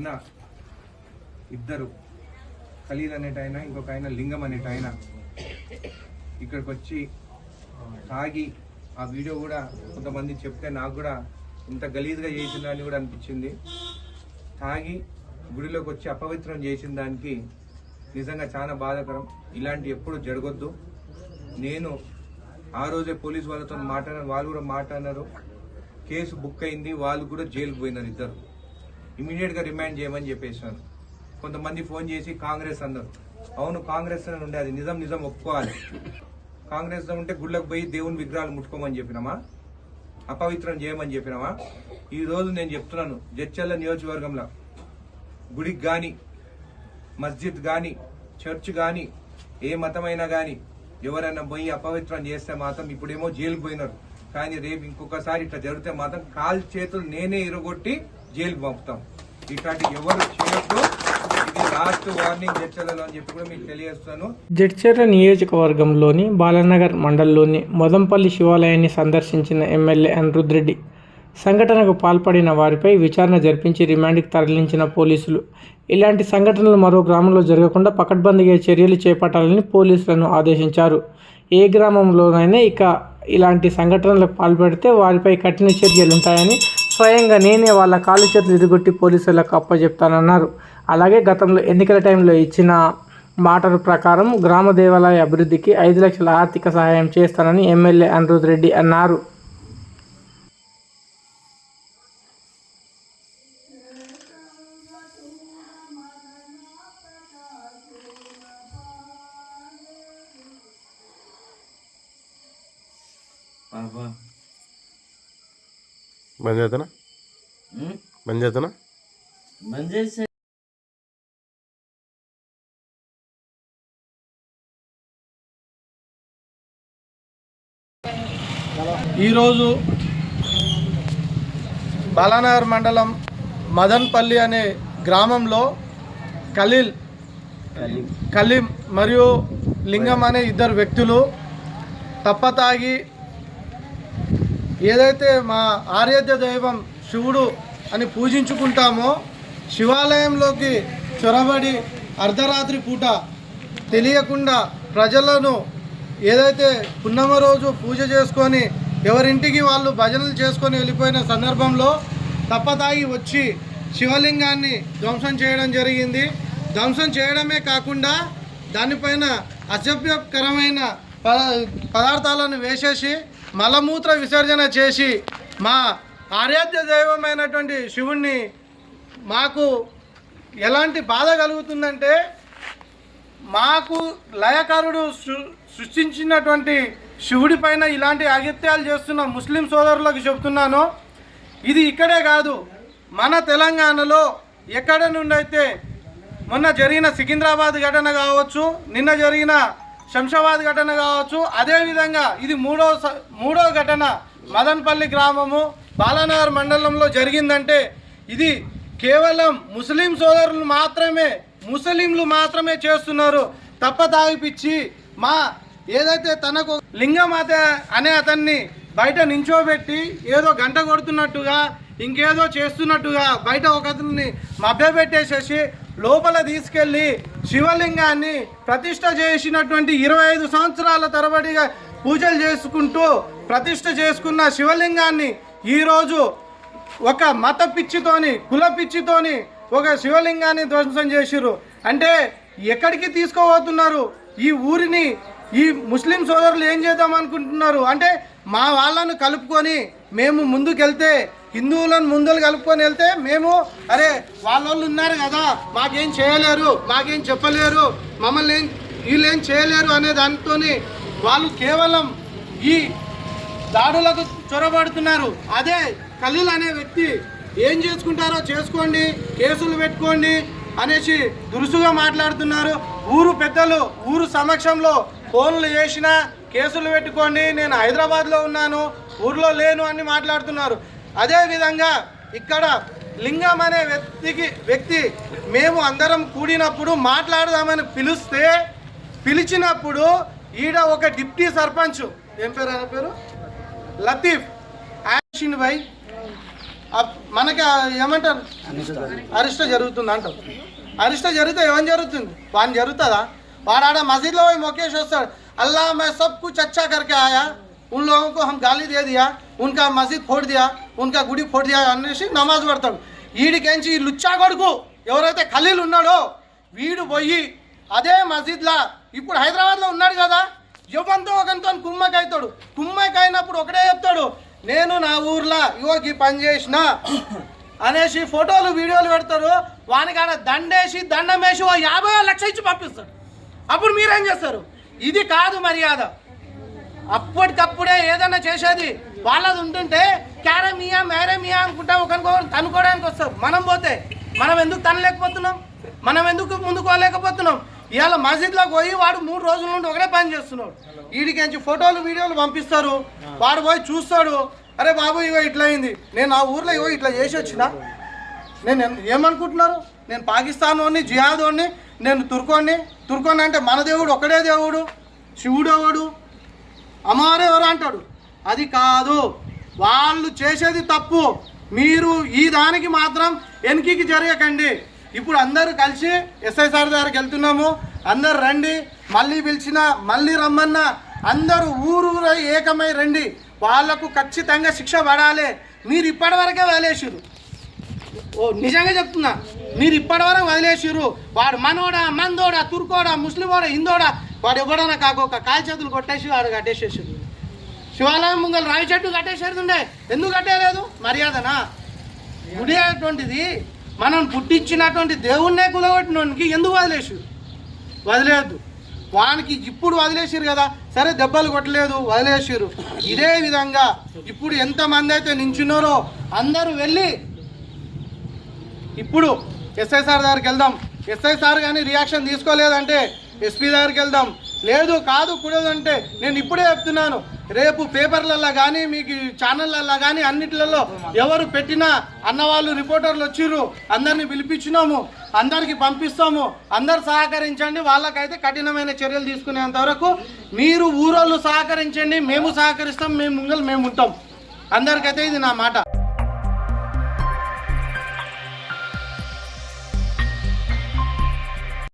నిన్న ఇద్దరు ఖలీల్ అనేట ఆయన ఇంకొక ఆయన లింగం అనేట ఆయన ఇక్కడికి వచ్చి తాగి ఆ వీడియో కూడా కొంతమంది చెప్తే నాకు కూడా ఇంత గలీజ్గా చేసిందా అని కూడా అనిపించింది. తాగి గుడిలోకి వచ్చి అపవిత్రం చేసిన దానికి నిజంగా చాలా బాధాకరం. ఇలాంటి ఎప్పుడు జరగొద్దు. నేను ఆ రోజే పోలీసు వాళ్ళతో మాట్లాడారు, వాళ్ళు కూడా మాట్లాడినారు. కేసు బుక్ అయింది, వాళ్ళు కూడా జైలుకు పోయినారు. ఇద్దరు ఇమీడియట్గా రిమాండ్ చేయమని చెప్పేసాను. కొంతమంది ఫోన్ చేసి కాంగ్రెస్ అన్నారు. అవును, కాంగ్రెస్ అని ఉండే, అది నిజం ఒప్పుకోవాలి. కాంగ్రెస్ ఉంటే గుళ్ళకు పోయి దేవుని విగ్రహాలు ముట్టుకోమని చెప్పినామా? అపవిత్రం చేయమని చెప్పినామా? ఈ రోజు నేను చెప్తున్నాను, జడ్చర్ల నియోజకవర్గంలో గుడికి కానీ, మస్జిద్ కానీ, చర్చ్ కానీ, ఏ మతమైనా కానీ ఎవరైనా పోయి అపవిత్రం చేస్తే మాత్రం ఇప్పుడేమో జైలుకు పోయినారు, కానీ రేపు ఇంకొకసారి ఇట్లా జరిగితే మాత్రం కాలు చేతులు నేనే ఇరగొట్టి జైలుకు పంపుతాం. ఇట్లాంటి ఎవరు చేయొద్దు. ఇది లాస్ట్ వార్నింగ్ జడ్చర్లలో అని చెప్పి కూడా మీకు తెలియజేస్తాను. జడ్చర్ల నియోజకవర్గంలోని బాలనగర్ మండలంలోని మొదంపల్లి శివాలయాన్ని సందర్శించిన ఎమ్మెల్యే అనిరుద్ రెడ్డి సంఘటనకు పాల్పడిన వారిపై విచారణ జరిపించి రిమాండ్కి తరలించిన పోలీసులు ఇలాంటి సంఘటనలు మరో గ్రామంలో జరగకుండా పకడ్బందీగా చర్యలు చేపట్టాలని పోలీసులను ఆదేశించారు. ఏ గ్రామంలోనైనా ఇలాంటి సంఘటనలకు పాల్పడితే వారిపై కఠిన చర్యలుంటాయని స్వయంగా నేనే వాళ్ళ కాలు చేతులు ఇరుగొట్టి పోలీసులకు అప్పచెప్తానన్నారు. అలాగే గతంలో ఎన్నికల టైంలో ఇచ్చిన మాటల ప్రకారం గ్రామ దేవాలయ అభివృద్ధికి 5 లక్షల ఆర్థిక సహాయం చేస్తానని ఎమ్మెల్యే అనిరుద్ రెడ్డి అన్నారు. బంద్ చేస్తానా? బంద్ చేసే ఈరోజు బాలానగర్ మండలం మదన్పల్లి అనే గ్రామంలో కలీం మరియు లింగం అనే ఇద్దరు వ్యక్తులు తప్పతాగి ఏదైతే మా ఆరాధ్య దైవం శివుడు అని పూజించుకుంటామో శివాలయంలోకి చొరబడి అర్ధరాత్రి పూట తెలియకుండా ప్రజలను ఏదైతే పున్నమ రోజు పూజ చేసుకొని ఎవరింటికి వాళ్ళు భజనలు చేసుకొని వెళ్ళిపోయిన సందర్భంలో తప్పతాగి వచ్చి శివలింగాన్ని ధ్వంసం చేయడం జరిగింది. ధ్వంసం చేయడమే కాకుండా దానిపైన అసభ్యకరమైన పదార్థాలను వేసేసి మలమూత్ర విసర్జన చేసి మా ఆరాధ్య దైవమైనటువంటి శివుణ్ణి మాకు ఎలాంటి బాధ కలుగుతుందంటే, మాకు లయకారుడు సృష్టించినటువంటి శివుడి పైన ఇలాంటి అగత్యాలు చేస్తున్న ముస్లిం సోదరులకు చెప్తున్నాను. ఇది ఇక్కడే కాదు, మన తెలంగాణలో ఎక్కడ నుండి అయితే మొన్న జరిగిన సికింద్రాబాద్ ఘటన కావచ్చు, నిన్న జరిగిన శంషాబాద్ ఘటన కావచ్చు, అదేవిధంగా ఇది మూడో ఘటన మదన్పల్లి గ్రామము బాలానగర్ మండలంలో జరిగిందంటే ఇది కేవలం ముస్లింలు మాత్రమే చేస్తున్నారు. తప్పతాగిపిచ్చి మా ఏదైతే తనకు లింగమాత అనే అతన్ని బయట నించోబెట్టి ఏదో గంట కొడుతున్నట్టుగా ఇంకేదో చేస్తున్నట్టుగా బయట ఒక అతన్ని మభ్యపెట్టేసేసి లోపల తీసుకెళ్ళి శివలింగాన్ని ప్రతిష్ట చేసినటువంటి 25 సంవత్సరాల తరబడిగా పూజలు చేసుకుంటూ ప్రతిష్ట చేసుకున్న శివలింగాన్ని ఈరోజు ఒక మత పిచ్చితోని, కుల పిచ్చితోని ఒక శివలింగాన్ని ధ్వంసం చేసిర్రు. అంటే ఎక్కడికి తీసుకోబోతున్నారు ఈ ఊరిని? ఈ ముస్లిం సోదరులు ఏం చేద్దాం అనుకుంటున్నారు అంటే, మా వాళ్ళను కలుపుకొని మేము ముందుకెళ్తే, హిందువులను ముందుకు కలుపుకొని వెళ్తే మేము అరే వాళ్ళు ఉన్నారు కదా, మాకేం చేయలేరు, మాకేం చెప్పలేరు, మమ్మల్ని వీళ్ళేం చేయలేరు అనే దానితో వాళ్ళు కేవలం ఈ దాడులకు చొరబడుతున్నారు. అదే ఖలీల్ అనే వ్యక్తి ఏం చేసుకుంటారో చేసుకోండి, కేసులు పెట్టుకోండి అనేసి దురుసుగా మాట్లాడుతున్నారు. ఊరు పెద్దలు ఊరు సమక్షంలో ఫోన్లు చేసినా కేసులు పెట్టుకోండి, నేను హైదరాబాద్లో ఉన్నాను, ఊర్లో లేను అని మాట్లాడుతున్నారు. అదేవిధంగా ఇక్కడ లింగం అనే వ్యక్తి మేము అందరం కూడినప్పుడు మాట్లాడదామని పిలిచినప్పుడు ఈడ ఒక డిప్టీ సర్పంచ్, ఏం పేరు ఆయన పేరు, లతీఫ్ యాక్షన్ భాయ్, మనకి ఏమంటారు అరిష్ట జరుగుతుంది అంటారు. అరిష్ట జరిగితే ఏమని జరుగుతుంది? వాడిని జరుగుతుందా? వాడు ఆడ మసీద్లో పోయి మొక్కేసి వస్తాడు, అల్లా मैं सब कुछ अच्छा करके आया, उन लोगों को हम गाली दे दिया, उनका मस्जिद फोड़ दिया, उनका गुడి फोड़ दिया అనేసి నమాజ్ పడతాడు. వీడికెంచి ఈ లుచ్చా కొడుకు ఎవరైతే ఖలీల్ ఉన్నాడో వీడు పోయి అదే మస్జిద్లా ఇప్పుడు హైదరాబాద్లో ఉన్నాడు కదా, యువంతో ఒకరితో కుమ్మకైతాడు. కుమ్మకైనప్పుడు ఒకటే చెప్తాడు, నేను నా ఊర్లో ఇగోకి పని చేసిన అనేసి ఫోటోలు వీడియోలు పెడతారు. వానికాడ దండేసి దండం వేసి 50 లక్షలు ఇచ్చి పంపిస్తాడు. అప్పుడు మీరేం చేస్తారు? ఇది కాదు మర్యాద. అప్పటికప్పుడే ఏదైనా చేసేది వాళ్ళది ఉంటుంటే క్యారే మియా మేరే మియా అనుకుంటా ఒకరికొకరు తనుకోవడానికి వస్తారు. మనం పోతే మనం ఎందుకు తనలేకపోతున్నాం? మనం ఎందుకు ముందుకోలేకపోతున్నాం? ఇవాళ మస్జిద్లోకి పోయి వాడు 3 రోజుల నుండి ఒకటే పని చేస్తున్నాడు. వీడికి ఫోటోలు వీడియోలు పంపిస్తారు. వాడు పోయి చూస్తాడు, అరే బాబు ఇగో ఇట్లా అయింది, నేను ఆ ఊర్లో ఇగో ఇట్లా చేసి వచ్చిన, నేను ఏమనుకుంటున్నారు? నేను పాకిస్తాన్ వాడిని, జిహాద్ వాడిని, నేను తుర్కోని అంటే మన దేవుడు ఒకడే దేవుడు, శివుడు ఎవడు, అమ్మారే ఎవరు అంటాడు. అది కాదు, వాళ్ళు చేసేది తప్పు. మీరు ఈ దానికి మాత్రం వెనక్కి జరగకండి. ఇప్పుడు అందరూ కలిసి ఎస్ఐ సార్ దగ్గరికి వెళ్తున్నాము, అందరు రండి, మళ్ళీ పిలిచిన మళ్ళీ రమ్మన్నా అందరూ ఊరూరై ఏకమై రండి. వాళ్లకు ఖచ్చితంగా శిక్ష పడాలి. మీరు ఇప్పటివరకే వదిలేసిరు, నిజంగా చెప్తున్నా, మీరు ఇప్పటివరకు వదిలేసిరు. వాడు మనోడా, మందోడా, తుర్కోడా, ముస్లిమోడా, హిందోడా, వాడు ఎవడన్నా కాక కాలు చేతులు కొట్టేసి వాడు కట్టేసేసారు. శివాలయం ముంగలు రావి చెట్టు కట్టేసేది ఉండే, ఎందుకు కట్టేయలేదు? మర్యాదనా? గుడి అటువంటిది, మనం పుట్టించినటువంటి దేవుణ్ణే కులగొట్టినోనికి ఎందుకు వదిలేయద్దు. వానికి ఇప్పుడు వదిలేసిరు కదా, సరే దెబ్బలు కొట్టలేదు, వదిలేసిరు. ఇదే విధంగా ఇప్పుడు ఎంతమంది అయితే నించున్నారో అందరూ వెళ్ళి ఇప్పుడు ఎస్ఐ సార్ దగ్గరికి వెళ్దాం. ఎస్ఐ సార్ కానీ రియాక్షన్ తీసుకోలేదంటే ఎస్పీ దగ్గరికి వెళ్దాం. లేదు కాదు కూడదంటే నేను ఇప్పుడే చెప్తున్నాను, రేపు పేపర్లల్లో కానీ మీకు ఛానళ్ళల్లో కానీ అన్నిట్లలో ఎవరు పెట్టినా అన్నవాళ్ళు రిపోర్టర్లు వచ్చిర్రు, అందరినీ పిలిపించినాము, అందరికి పంపిస్తాము. అందరు సహకరించండి, వాళ్ళకైతే కఠినమైన చర్యలు తీసుకునేంత వరకు మీరు ఊరోళ్ళు సహకరించండి, మేము సహకరిస్తాం, మేము ముంగలు మేము ఉంటాం. అందరికైతే ఇది నా మాట.